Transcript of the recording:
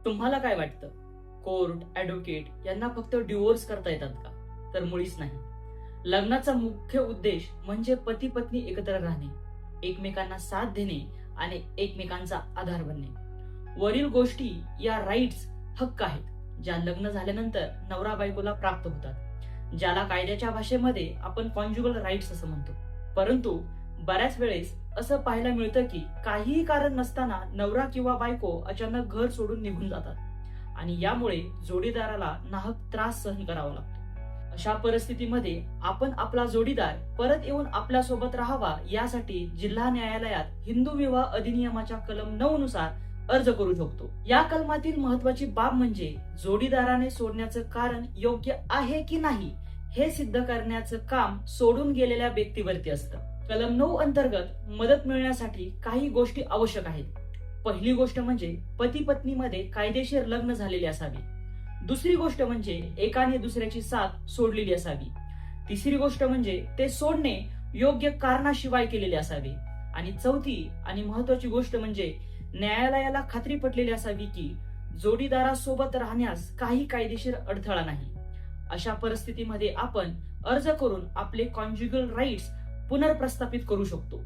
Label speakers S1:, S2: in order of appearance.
S1: तुम्हाला काय वाटतं? कोर्ट, ऍडव्होकेट यांना फक्त डिवोर्स करता येतात का? तर मुळीच नाही. लग्नाचा मुख्य उद्देश म्हणजे पती पत्नी एकत्र राहणे, एकमेकांना साथ देणे आणि एकमेकांचा आधार बनणे. वरील गोष्टी या राईट्स, हक्क आहेत ज्या लग्न झाल्यानंतर नवरा बायकोला प्राप्त होतात, ज्याला कायद्याच्या भाषेमध्ये आपण कॉन्ज्युगल राईट्स असं म्हणतो. परंतु बऱ्याच वेळेस असं पाहायला मिळतं की काहीही कारण नसताना नवरा किंवा बायको अचानक घर सोडून निघून जातात आणि यामुळे जोडीदाराला नाहक त्रास सहन करावा लागतो. अशा परिस्थितीमध्ये आपण आपला जोडीदार परत येऊन आपल्या सोबत राहावा यासाठी जिल्हा न्यायालयात हिंदू विवाह अधिनियमाच्या कलम 9 नुसार अर्ज करू शकतो. या कलमातील महत्वाची बाब म्हणजे जोडीदाराने सोडण्याचं कारण योग्य आहे की नाही हे सिद्ध करण्याचं काम सोडून गेलेल्या व्यक्तीवरती असतं. कलम 9 अंतर्गत मदत मिळण्यासाठी काही गोष्टी आवश्यक आहेत. पहिली गोष्ट म्हणजे पती पत्नीमध्ये कायदेशीर लग्न झालेले असावे. दुसरी गोष्ट म्हणजे एकाने दुसऱ्याची साथ सोडलेली असावी. तिसरी गोष्ट म्हणजे ते सोडणे योग्य कारणाशिवाय केलेले असावे. आणि चौथी आणि महत्वाची गोष्ट म्हणजे न्यायालयाला खात्री पटलेली असावी की जोडीदारासोबत राहण्यास काही कायदेशीर अडथळा नाही. अशा परिस्थितीमध्ये आपण अर्ज करून आपले कॉन्ज्युगल राईट्स पुनर्प्रस्थापित करू शकतो.